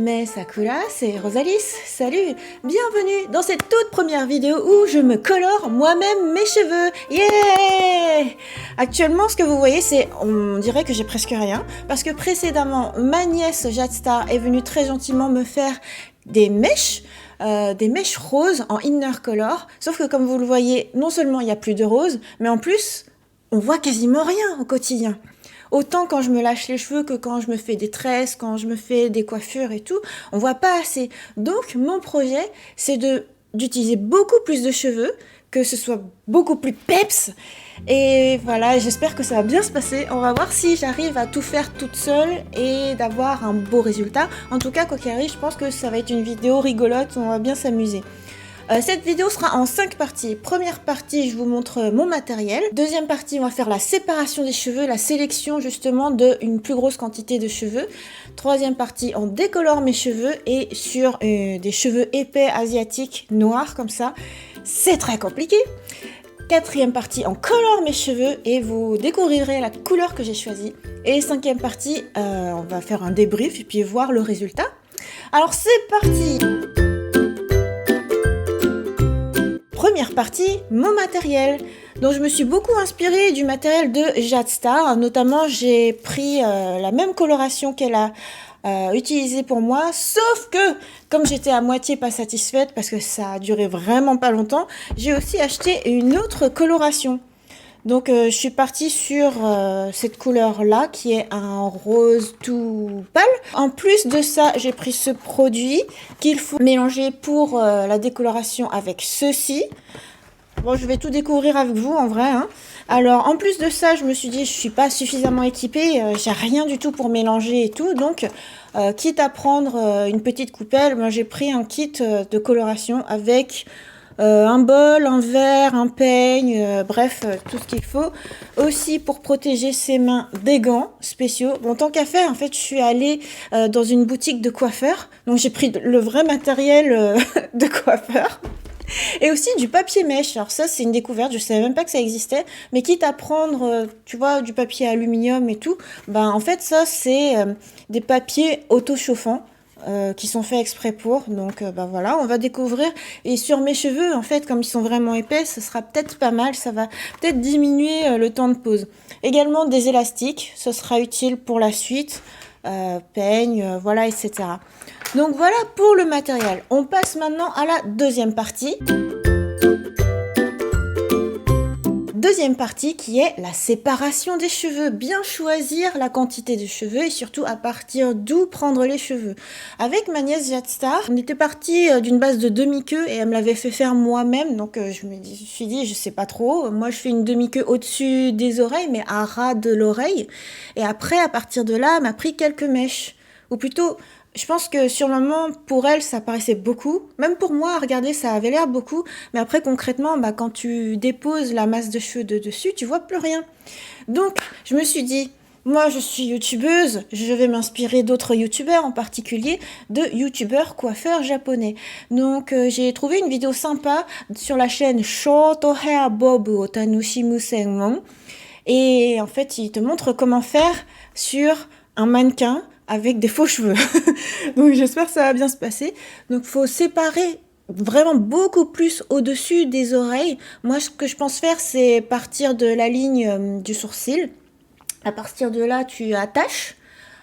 Mais Sakura, c'est Rosalis, salut! Bienvenue dans cette toute première vidéo où je me colore moi-même mes cheveux. Yeah! Actuellement, ce que vous voyez, c'est, on dirait que j'ai presque rien, parce que précédemment, ma nièce Jadstar est venue très gentiment me faire des mèches roses en inner color, sauf que comme vous le voyez, non seulement il n'y a plus de rose, mais en plus, on voit quasiment rien au quotidien. Autant quand je me lâche les cheveux que quand je me fais des tresses, quand je me fais des coiffures et tout, on voit pas assez. Donc mon projet, c'est d'utiliser beaucoup plus de cheveux, que ce soit beaucoup plus peps. Et voilà, j'espère que ça va bien se passer. On va voir si j'arrive à tout faire toute seule et d'avoir un beau résultat. En tout cas, quoi qu'il arrive, je pense que ça va être une vidéo rigolote, on va bien s'amuser. Cette vidéo sera en 5 parties. Première partie, je vous montre mon matériel. Deuxième partie, on va faire la séparation des cheveux, la sélection justement d'une plus grosse quantité de cheveux. Troisième partie, on décolore mes cheveux et sur des cheveux épais asiatiques noirs comme ça. C'est très compliqué. Quatrième partie, on colore mes cheveux et vous découvrirez la couleur que j'ai choisie. Et cinquième partie, on va faire un débrief et puis voir le résultat. Alors c'est parti! Première partie, mon matériel. Donc je me suis beaucoup inspirée du matériel de Jadstar, notamment j'ai pris la même coloration qu'elle a utilisée pour moi, sauf que comme j'étais à moitié pas satisfaite parce que ça a duré vraiment pas longtemps, j'ai aussi acheté une autre coloration. Donc je suis partie sur cette couleur là qui est un rose tout pâle. En plus de ça, j'ai pris ce produit qu'il faut mélanger pour la décoloration avec ceci. Bon, je vais tout découvrir avec vous en vrai, hein. Alors en plus de ça, je me suis dit je suis pas suffisamment équipée, j'ai rien du tout pour mélanger et tout, donc quitte à prendre une petite coupelle, moi j'ai pris un kit de coloration avec un bol, un verre, un peigne, bref, tout ce qu'il faut. Aussi pour protéger ses mains, des gants spéciaux. Bon, tant qu'à faire, en fait, je suis allée dans une boutique de coiffeur. Donc j'ai pris le vrai matériel de coiffeur. Et aussi du papier mèche. Alors ça, c'est une découverte, je savais même pas que ça existait. Mais quitte à prendre, tu vois, du papier aluminium et tout, ben en fait, ça, c'est des papiers auto-chauffants. Qui sont faits exprès pour, donc bah voilà, on va découvrir. Et sur mes cheveux, en fait, comme ils sont vraiment épais, ce sera peut-être pas mal, ça va peut-être diminuer le temps de pose. Également des élastiques, ce sera utile pour la suite, peigne, voilà, etc. Donc voilà pour le matériel. On passe maintenant à la deuxième partie. Deuxième partie qui est la séparation des cheveux, bien choisir la quantité de cheveux et surtout à partir d'où prendre les cheveux. Avec ma nièce Jadstar, on était parti d'une base de demi-queue et elle me l'avait fait faire moi-même, donc je me suis dit je sais pas trop, moi je fais une demi-queue au-dessus des oreilles mais à ras de l'oreille et après à partir de là elle m'a pris quelques mèches, ou plutôt je pense que sur le moment, pour elle, ça paraissait beaucoup. Même pour moi, regardez, ça avait l'air beaucoup. Mais après, concrètement, bah, quand tu déposes la masse de cheveux de dessus, tu vois plus rien. Donc, je me suis dit, moi, je suis youtubeuse, je vais m'inspirer d'autres youtubeurs, en particulier de youtubeurs coiffeurs japonais. Donc, j'ai trouvé une vidéo sympa sur la chaîne Shorto Hair Bob Otanushimu Senmon. Et en fait, il te montre comment faire sur un mannequin avec des faux cheveux. Donc j'espère que ça va bien se passer. Donc faut séparer vraiment beaucoup plus au-dessus des oreilles. Moi, ce que je pense faire, c'est partir de la ligne du sourcil. À partir de là, tu attaches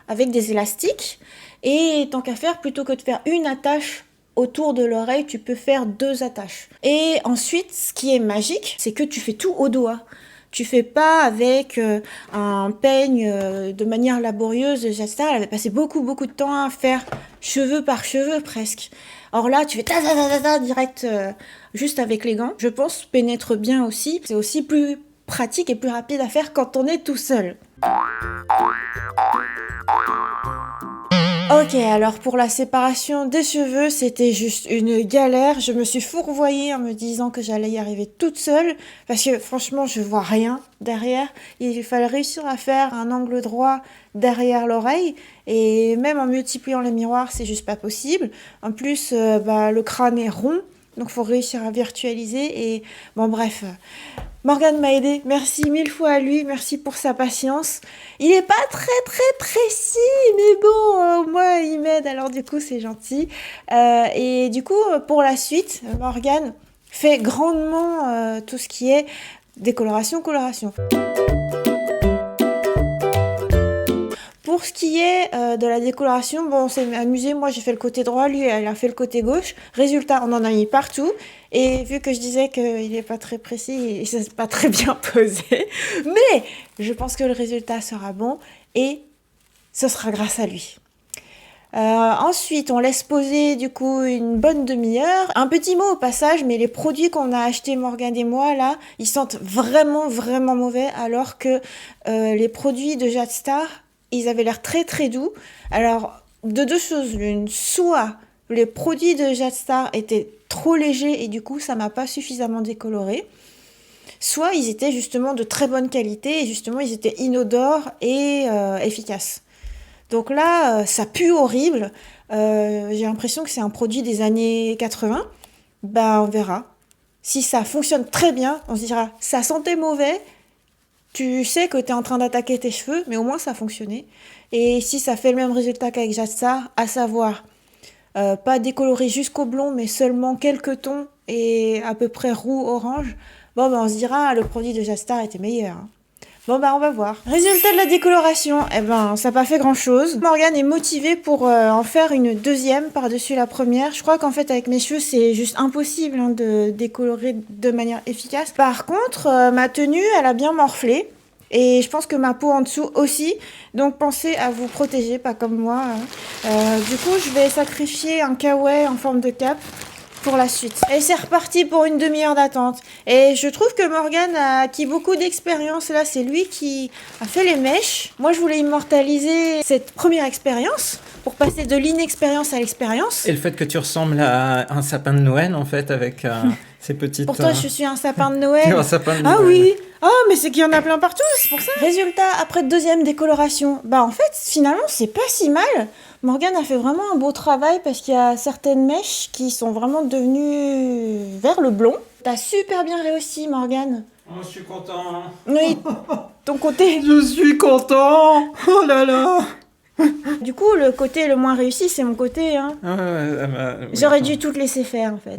avec des élastiques. Et tant qu'à faire, plutôt que de faire une attache autour de l'oreille, tu peux faire 2 attaches. Et ensuite, ce qui est magique, c'est que tu fais tout au doigt. Tu fais pas avec un peigne de manière laborieuse. Jadstar, elle avait passé beaucoup de temps à faire cheveux par cheveux presque. Or là, tu fais ta direct juste avec les gants. Je pense pénètre bien aussi. C'est aussi plus pratique et plus rapide à faire quand on est tout seul. Ok, alors pour la séparation des cheveux, c'était juste une galère. Je me suis fourvoyée en me disant que j'allais y arriver toute seule parce que franchement, je vois rien derrière. Il fallait réussir à faire un angle droit derrière l'oreille et même en multipliant les miroirs, c'est juste pas possible. En plus, le crâne est rond, donc faut réussir à virtualiser et bon bref. Morgane m'a aidé. Merci mille fois à lui. Merci pour sa patience. Il est pas très précis, mais bon, au moins il m'aide. Alors du coup, c'est gentil. Et du coup, pour la suite, Morgane fait grandement tout ce qui est décoloration, coloration. Pour ce qui est de la décoloration, bon, on s'est amusé. Moi, j'ai fait le côté droit, lui, elle a fait le côté gauche. Résultat, on en a mis partout. Et vu que je disais qu'il n'est pas très précis, il ne s'est pas très bien posé. Mais je pense que le résultat sera bon et ce sera grâce à lui. Ensuite, on laisse poser du coup une bonne demi-heure. Un petit mot au passage, mais les produits qu'on a achetés Morgane et moi là, ils sentent vraiment mauvais, alors que les produits de Jadstar, ils avaient l'air très doux. Alors, de deux choses l'une, soit les produits de Jadstar étaient trop légers et du coup ça m'a pas suffisamment décoloré, soit ils étaient justement de très bonne qualité et justement ils étaient inodores et efficaces. Donc là, ça pue horrible. J'ai l'impression que c'est un produit des années 80. Ben, on verra. Si ça fonctionne très bien, on se dira, ça sentait mauvais, tu sais que tu es en train d'attaquer tes cheveux, mais au moins ça a fonctionné. Et si ça fait le même résultat qu'avec Jadstar, à savoir, pas décoloré jusqu'au blond, mais seulement quelques tons et à peu près roux-orange, bon, ben on se dira, le produit de Jadstar était meilleur. Bon bah on va voir. Résultat de la décoloration, eh ben ça n'a pas fait grand chose. Morgane est motivée pour en faire une deuxième par-dessus la première. Je crois qu'en fait avec mes cheveux c'est juste impossible de décolorer de manière efficace. Par contre ma tenue elle a bien morflé. Et je pense que ma peau en dessous aussi. Donc pensez à vous protéger, pas comme moi. Du coup je vais sacrifier un kawaii en forme de cape pour la suite. Et c'est reparti pour une demi-heure d'attente. Et je trouve que Morgane a acquis beaucoup d'expérience. Là, c'est lui qui a fait les mèches. Moi, je voulais immortaliser cette première expérience pour passer de l'inexpérience à l'expérience. Et le fait que tu ressembles à un sapin de Noël, en fait, avec ces petites... Pour toi, je suis un sapin de Noël. Tu es un sapin de Noël. Ah oui. Ah, mais c'est qu'il y en a plein partout, c'est pour ça. Résultat, après deuxième décoloration, bah en fait, finalement, c'est pas si mal. Morgane a fait vraiment un beau travail parce qu'il y a certaines mèches qui sont vraiment devenues vers le blond. T'as super bien réussi, Morgane. Oh, je suis content. Oui, ton côté. Je suis content. Oh là là. Du coup, le côté le moins réussi, c'est mon côté. Hein. J'aurais dû tout te laisser faire, en fait.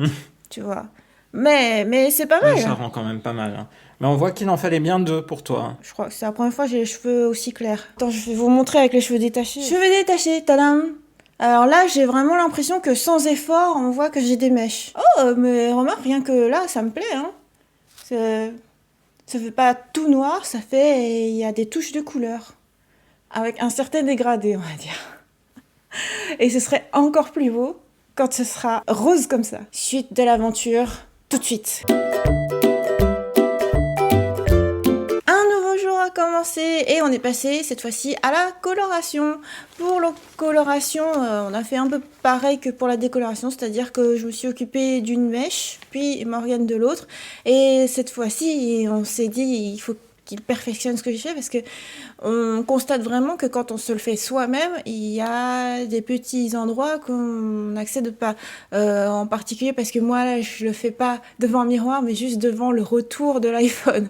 Tu vois. Mais c'est pas mal. Ça rend quand même pas mal. Hein. Mais on voit qu'il en fallait bien 2 pour toi. Je crois que c'est la première fois que j'ai les cheveux aussi clairs. Attends, je vais vous montrer avec les cheveux détachés. Cheveux détachés, tadam. Alors là, j'ai vraiment l'impression que sans effort, on voit que j'ai des mèches. Oh, mais remarque, rien que là, ça me plaît. Hein. Ça fait pas tout noir, ça fait... Il y a des touches de couleur. Avec un certain dégradé, on va dire. Et ce serait encore plus beau quand ce sera rose comme ça. Suite de l'aventure, tout de suite. Commencé et on est passé cette fois-ci à la coloration. Pour la coloration, on a fait un peu pareil que pour la décoloration, c'est-à-dire que je me suis occupée d'une mèche, puis Morgane de l'autre, et cette fois-ci, on s'est dit il faut qu'il perfectionne ce que j'ai fait parce que on constate vraiment que quand on se le fait soi-même, il y a des petits endroits qu'on n'accède pas. En particulier parce que moi, là, je le fais pas devant un miroir, mais juste devant le retour de l'iPhone.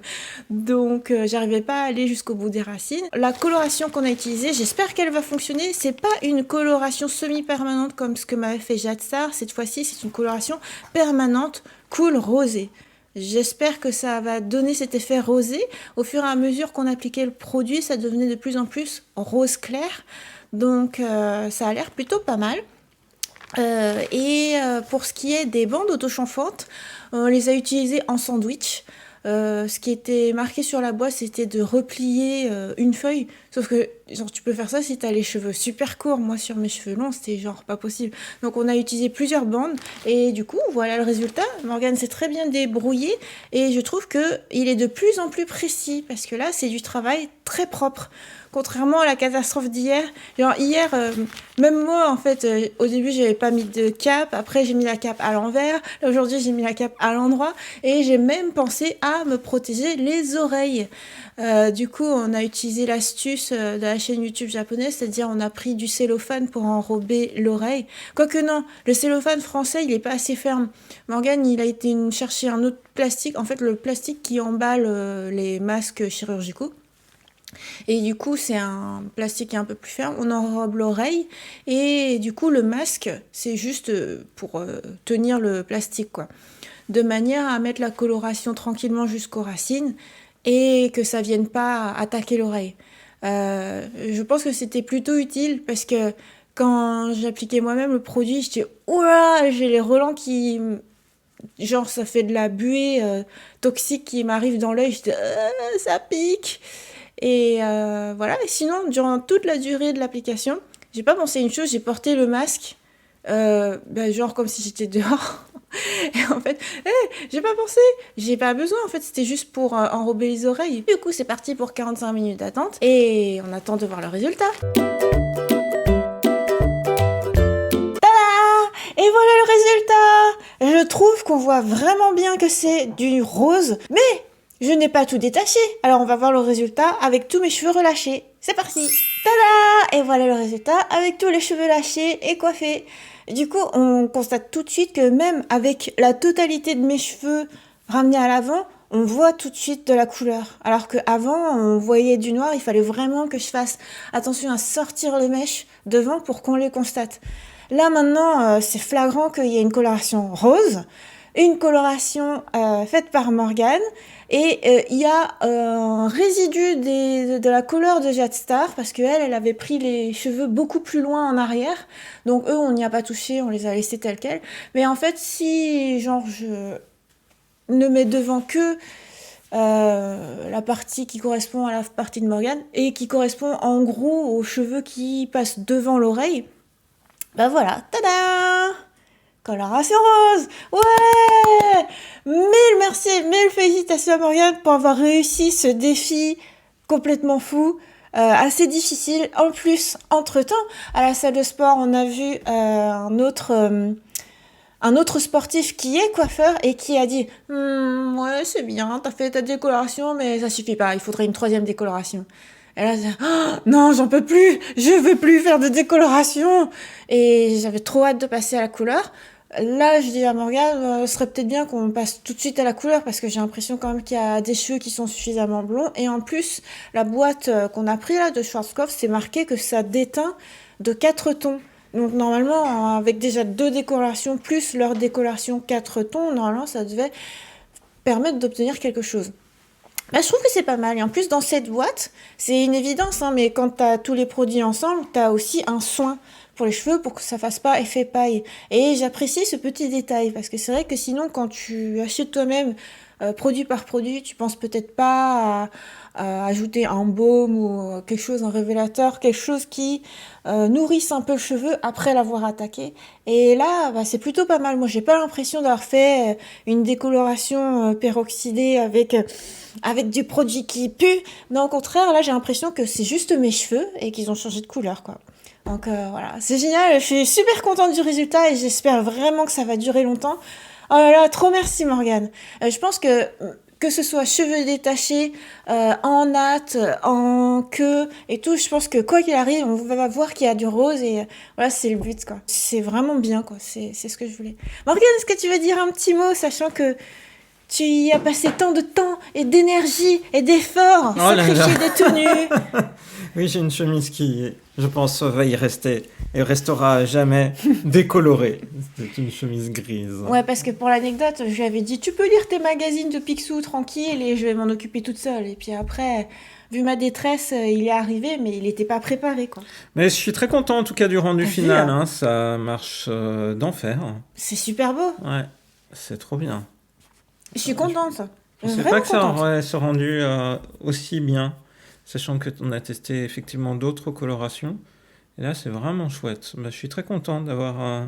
Donc, j'arrivais pas à aller jusqu'au bout des racines. La coloration qu'on a utilisée, j'espère qu'elle va fonctionner. C'est pas une coloration semi-permanente comme ce que m'avait fait Jadstar. Cette fois-ci, c'est une coloration permanente, cool, rosée. J'espère que ça va donner cet effet rosé. Au fur et à mesure qu'on appliquait le produit, ça devenait de plus en plus rose clair. Donc ça a l'air plutôt pas mal. Pour ce qui est des bandes autochauffantes, on les a utilisées en sandwich. Ce qui était marqué sur la boîte, c'était de replier une feuille. Sauf que genre, tu peux faire ça si tu as les cheveux super courts. Moi, sur mes cheveux longs, c'était genre pas possible. Donc, on a utilisé plusieurs bandes. Et du coup, voilà le résultat. Morgane s'est très bien débrouillée. Et je trouve qu'il est de plus en plus précis. Parce que là, c'est du travail très propre. Contrairement à la catastrophe d'hier. Genre, hier, même moi, en fait, au début, j'avais pas mis de cape. Après, j'ai mis la cape à l'envers. Là, aujourd'hui, j'ai mis la cape à l'endroit. Et j'ai même pensé à me protéger les oreilles. Du coup, on a utilisé l'astuce de la chaîne YouTube japonaise, c'est-à-dire on a pris du cellophane pour enrober l'oreille. Quoique non, le cellophane français, il est pas assez ferme. Morgane, il a été chercher un autre plastique, en fait le plastique qui emballe les masques chirurgicaux. Et du coup, c'est un plastique qui est un peu plus ferme. On enrobe l'oreille et du coup, le masque, c'est juste pour tenir le plastique, quoi. De manière à mettre la coloration tranquillement jusqu'aux racines et que ça vienne pas attaquer l'oreille. Je pense que c'était plutôt utile parce que quand j'appliquais moi-même le produit, j'étais ouah, j'ai les relents qui genre ça fait de la buée toxique qui m'arrive dans l'œil, j'étais ça pique. Et voilà, et sinon durant toute la durée de l'application, j'ai pas pensé à une chose, j'ai porté le masque genre comme si j'étais dehors. Et en fait, j'ai pas pensé, j'ai pas besoin, en fait, c'était juste pour enrober les oreilles. Du coup, c'est parti pour 45 minutes d'attente et on attend de voir le résultat. Et voilà le résultat! Je trouve qu'on voit vraiment bien que c'est du rose, mais je n'ai pas tout détaché. Alors on va voir le résultat avec tous mes cheveux relâchés. C'est parti! Tada! Et voilà le résultat avec tous les cheveux lâchés et coiffés. Du coup, on constate tout de suite que même avec la totalité de mes cheveux ramenés à l'avant, on voit tout de suite de la couleur. Alors qu'avant, on voyait du noir, il fallait vraiment que je fasse attention à sortir les mèches devant pour qu'on les constate. Là maintenant, c'est flagrant qu'il y a une coloration rose, une coloration faite par Morgane, et il y a un résidu de la couleur de Jadstar, parce qu'elle, elle avait pris les cheveux beaucoup plus loin en arrière, donc eux, on n'y a pas touché, on les a laissés tels quels. Mais en fait, si genre je ne mets devant que la partie qui correspond à la partie de Morgane, et qui correspond en gros aux cheveux qui passent devant l'oreille, bah voilà, tada! Coloration rose! Ouais! Mille merci, mille félicitations à Morgane pour avoir réussi ce défi complètement fou, assez difficile. En plus, entre-temps, à la salle de sport, on a vu un autre sportif qui est coiffeur et qui a dit ouais, c'est bien, t'as fait ta décoloration, mais ça suffit pas, il faudrait une 3e décoloration. Et là, non, j'en peux plus, je veux plus faire de décoloration. Et j'avais trop hâte de passer à la couleur. Là, je dis à Morgane, ce serait peut-être bien qu'on passe tout de suite à la couleur parce que j'ai l'impression quand même qu'il y a des cheveux qui sont suffisamment blonds. Et en plus, la boîte qu'on a pris là de Schwarzkopf, c'est marqué que ça déteint de 4 tons. Donc normalement, avec déjà 2 décolorations plus leur décoloration 4 tons, normalement, ça devait permettre d'obtenir quelque chose. Bah, je trouve que c'est pas mal. Et en plus, dans cette boîte, c'est une évidence, hein, mais quand t'as tous les produits ensemble, t'as aussi un soin pour les cheveux pour que ça fasse pas effet paille. Et j'apprécie ce petit détail parce que c'est vrai que sinon, quand tu achètes toi-même produit par produit, tu penses peut-être pas à ajouter un baume ou quelque chose, un révélateur, quelque chose qui nourrisse un peu le cheveu après l'avoir attaqué. Et là, bah, c'est plutôt pas mal. Moi, j'ai pas l'impression d'avoir fait une décoloration peroxydée avec du produit qui pue. Non, au contraire, là, j'ai l'impression que c'est juste mes cheveux et qu'ils ont changé de couleur, quoi. Donc voilà, c'est génial, je suis super contente du résultat et j'espère vraiment que ça va durer longtemps. Oh là là, trop merci Morgane. Je pense que ce soit cheveux détachés, en natte, en queue et tout, je pense que quoi qu'il arrive, on va voir qu'il y a du rose et voilà, c'est le but, quoi. C'est vraiment bien, quoi, c'est ce que je voulais. Morgane, est-ce que tu veux dire un petit mot, sachant que tu y as passé tant de temps et d'énergie et d'efforts, sacrifié des tenues. Oui, j'ai une chemise qui, je pense, va y rester et restera à jamais décolorée. C'est une chemise grise. Ouais, parce que pour l'anecdote, je lui avais dit, tu peux lire tes magazines de Picsou tranquille et je vais m'en occuper toute seule. Et puis après, vu ma détresse, il est arrivé, mais il n'était pas préparé, quoi. Mais je suis très content en tout cas du rendu final. Hein, ça marche d'enfer. C'est super beau. Ouais, c'est trop bien. Je suis contente. Je ne sais pas que ça aurait ce rendu aussi bien, sachant qu'on a testé effectivement d'autres colorations. Et là, c'est vraiment chouette. Bah, je suis très content d'avoir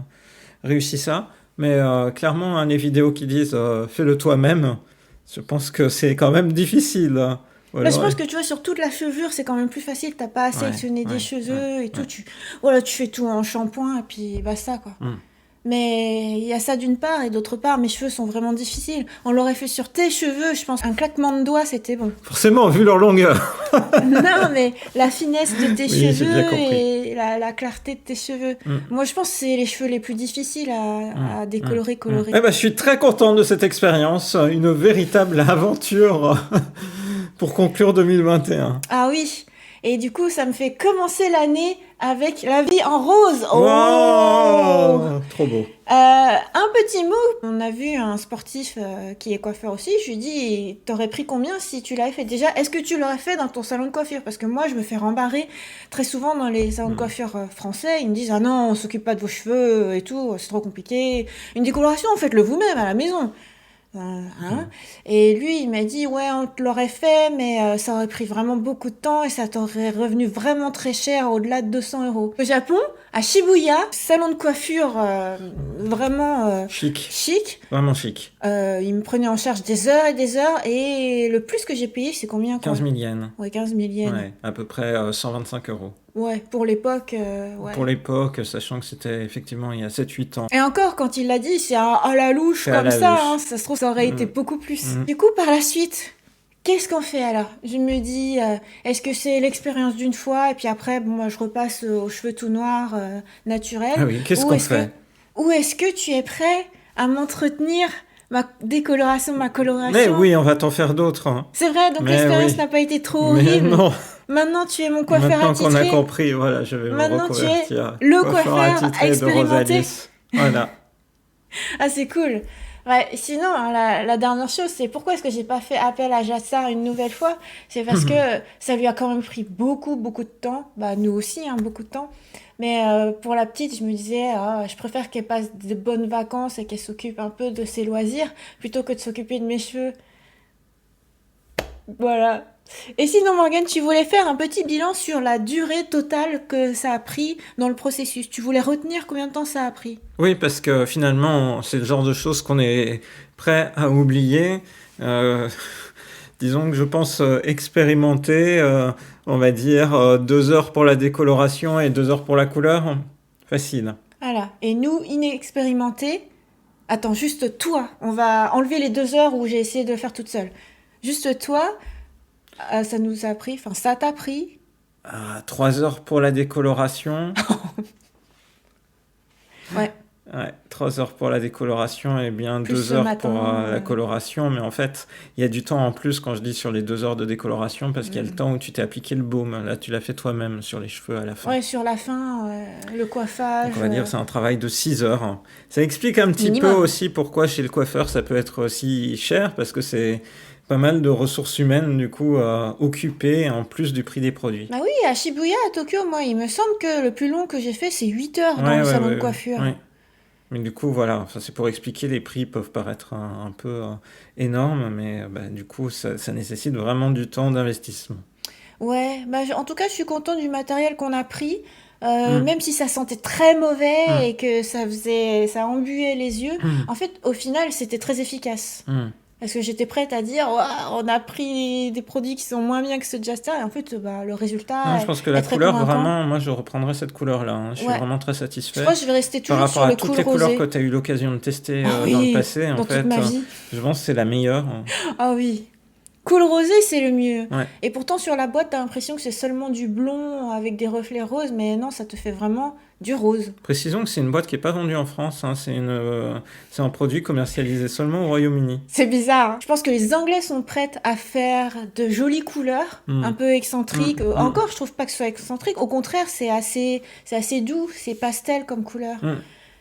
réussi ça. Mais clairement, les vidéos qui disent fais-le toi-même, je pense que c'est quand même difficile. Voilà. Là, je pense que tu vois, sur toute la chevelure, c'est quand même plus facile. T'as pas à sélectionner des cheveux et tout. Tu fais tout en shampoing et puis basta, quoi. Mais il y a ça d'une part, et d'autre part, mes cheveux sont vraiment difficiles. On l'aurait fait sur tes cheveux, je pense. Un claquement de doigts, c'était bon. Forcément, vu leur longueur. Non, mais la finesse de tes Oui, j'ai bien cheveux compris. et la clarté de tes cheveux. Moi, je pense que c'est les cheveux les plus difficiles à décolorer, colorer. Eh ben, je suis très content de cette expérience. Une véritable aventure pour conclure 2021. Ah oui. Et du coup, ça me fait commencer l'année avec la vie en rose. Oh Wow, trop beau. Un petit mot. On a vu un sportif qui est coiffeur aussi. Je lui dis, t'aurais pris combien si tu l'avais fait? Déjà, est-ce que tu l'aurais fait dans ton salon de coiffure? Parce que moi, je me fais rembarrer très souvent dans les salons de coiffure français. Ils me disent, ah non, on s'occupe pas de vos cheveux et tout, c'est trop compliqué. Une décoloration, faites-le vous-même à la maison. Et lui, il m'a dit, ouais, on te l'aurait fait, mais ça aurait pris vraiment beaucoup de temps et ça t'aurait revenu vraiment très cher, au-delà de 200 €. Au Japon, à Shibuya, salon de coiffure vraiment chic. Vraiment chic. Il me prenait en charge des heures et des heures, et le plus que j'ai payé, c'est combien, quoi? 15 000 yens. Ouais, 15 000 yens. Ouais, à peu près 125 €. Ouais, pour l'époque, ouais. Pour l'époque, sachant que c'était effectivement il y a 7-8 ans. Et encore, quand il l'a dit, c'est à la louche C'est à comme la ça, louche. hein. Ça se trouve, ça aurait été beaucoup plus. Du coup, par la suite, qu'est-ce qu'on fait alors? Je me dis, est-ce que c'est l'expérience d'une fois, et puis après, bon, moi, je repasse aux cheveux tout noirs, naturels? Ah oui, qu'est-ce Ou qu'on est-ce fait? Ou est-ce que tu es prêt à m'entretenir ma décoloration, ma coloration? Mais oui, on va t'en faire d'autres. Hein. C'est vrai, donc Mais l'expérience oui. n'a pas été trop Mais horrible. non. Maintenant, tu es mon coiffeur Maintenant qu'on a attitré. compris, voilà, je vais me Maintenant, tu es reconvertir. le coiffeur attitré de expérimenté. Rosalis. Voilà. Ah, c'est cool. Ouais, sinon, la dernière chose, c'est pourquoi est-ce que j'ai pas fait appel à Jassar une nouvelle fois? C'est parce que ça lui a quand même pris beaucoup, beaucoup de temps. Bah, nous aussi, hein, beaucoup de temps. Mais pour la petite, je me disais, je préfère qu'elle passe de bonnes vacances et qu'elle s'occupe un peu de ses loisirs plutôt que de s'occuper de mes cheveux. Voilà. Et sinon, Morgane, tu voulais faire un petit bilan sur la durée totale que ça a pris dans le processus. Tu voulais retenir combien de temps ça a pris? Oui, parce que finalement, c'est le genre de choses qu'on est prêt à oublier. Disons que je pense expérimenter, on va dire 2 heures pour la décoloration et 2 heures pour la couleur. Facile. Voilà. Et nous, inexpérimentés, attends, juste toi, on va enlever les 2 heures où j'ai essayé de le faire toute seule. Juste toi, ça nous a pris, enfin, ça t'a pris. 3 heures pour la décoloration. Ouais. Ouais, 3 heures pour la décoloration et bien Plus 2 le heures matin, pour la coloration. Mais en fait, il y a du temps en plus quand je dis sur les 2 heures de décoloration parce qu'il y a le temps où tu t'es appliqué le baume. Là, tu l'as fait toi-même sur les cheveux à la fin. Ouais, sur la fin, le coiffage. Donc on va dire c'est un travail de 6 heures. Ça explique un petit Minimum. peu aussi pourquoi chez le coiffeur ça peut être aussi cher parce que c'est pas mal de ressources humaines du coup occupées en plus du prix des produits. Bah oui, à Shibuya, à Tokyo, moi, il me semble que le plus long que j'ai fait, c'est 8 heures dans le salon de coiffure. Ouais. Mais du coup, voilà, ça c'est pour expliquer, les prix peuvent paraître un peu énormes, mais du coup, ça nécessite vraiment du temps d'investissement. Ouais, bah, en tout cas, je suis contente du matériel qu'on a pris. Même si ça sentait très mauvais et que ça embuait les yeux, en fait, au final, c'était très efficace. Parce que j'étais prête à dire, ouah, on a pris des produits qui sont moins bien que ceux de Jasta, et en fait, le résultat Non, je pense que la couleur, vraiment, moi je reprendrai cette couleur-là. Hein. Je suis vraiment très satisfait. Je crois que je vais rester toujours sur le cool rosé. Par rapport à toutes les couleurs que tu as eu l'occasion de tester dans le passé, dans toute ma vie. Je pense que c'est la meilleure. Ah oui. Cool rosé, c'est le mieux. Ouais. Et pourtant, sur la boîte, t'as l'impression que c'est seulement du blond avec des reflets roses, mais non, ça te fait vraiment du rose. Précisons que c'est une boîte qui n'est pas vendue en France. Hein. C'est un produit commercialisé seulement au Royaume-Uni. C'est bizarre. Hein. Je pense que les Anglais sont prêts à faire de jolies couleurs, un peu excentriques. Encore, je trouve pas que ce soit excentrique. Au contraire, c'est assez doux, c'est pastel comme couleur.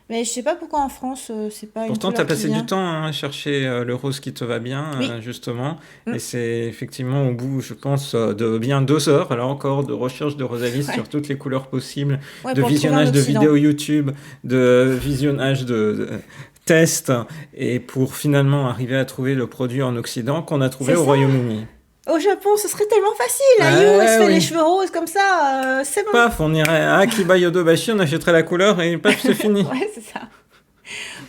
Mais je sais pas pourquoi en France, c'est pas Pourtant, une couleur. Pourtant, tu as passé du temps à chercher le rose qui te va bien, justement. Et c'est effectivement au bout, je pense, de bien 2 heures, là encore, de recherche de Rosalis sur toutes les couleurs possibles, de visionnage de vidéos YouTube, de visionnage de tests, et pour finalement arriver à trouver le produit en Occident qu'on a trouvé au Royaume-Uni. Au Japon, ce serait tellement facile. Ayo, elle se fait les cheveux roses comme ça, c'est bon. Paf, on irait à Akiba Yodobashi, on achèterait la couleur et paf, c'est fini. Ouais, c'est ça.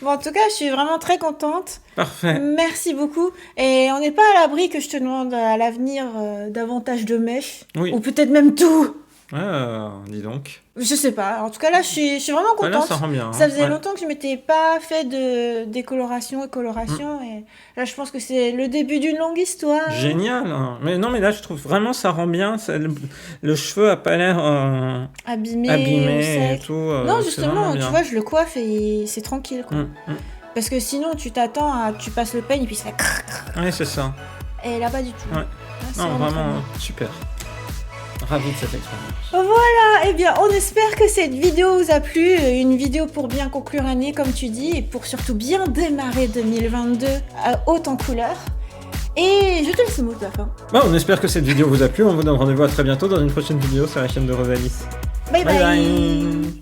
Bon, en tout cas, je suis vraiment très contente. Parfait. Merci beaucoup. Et on n'est pas à l'abri que je te demande à l'avenir davantage de mèches. Oui. Ou peut-être même tout. Dis donc. Je sais pas. En tout cas, là, je suis vraiment Ouais, là, contente. ça rend bien. Ça faisait Ouais. longtemps que je m'étais pas fait de décoloration et coloration. Et là, je pense que c'est le début d'une longue histoire. Génial. Hein. Mais non, mais là, je trouve vraiment ça rend bien. Le cheveu a pas l'air Abîmé abîmé ou et sec. tout. Non, c'est justement, vraiment tu bien. vois, je le coiffe et c'est tranquille, quoi. Parce que sinon, tu t'attends à... Tu passes le peigne et puis ça fait crrr, crrr. Ouais, c'est ça. Et là, pas du tout. Ouais. Là, c'est Non, très vraiment bien. super. Ravi de cette expérience. Voilà, eh bien, on espère que cette vidéo vous a plu. Une vidéo pour bien conclure l'année, comme tu dis, et pour surtout bien démarrer 2022 haute en couleur. Et je te laisse le mot de la fin. Bon, on espère que cette vidéo vous a plu. On vous donne rendez-vous à très bientôt dans une prochaine vidéo sur la chaîne de Rosalis. Bye bye. Bye.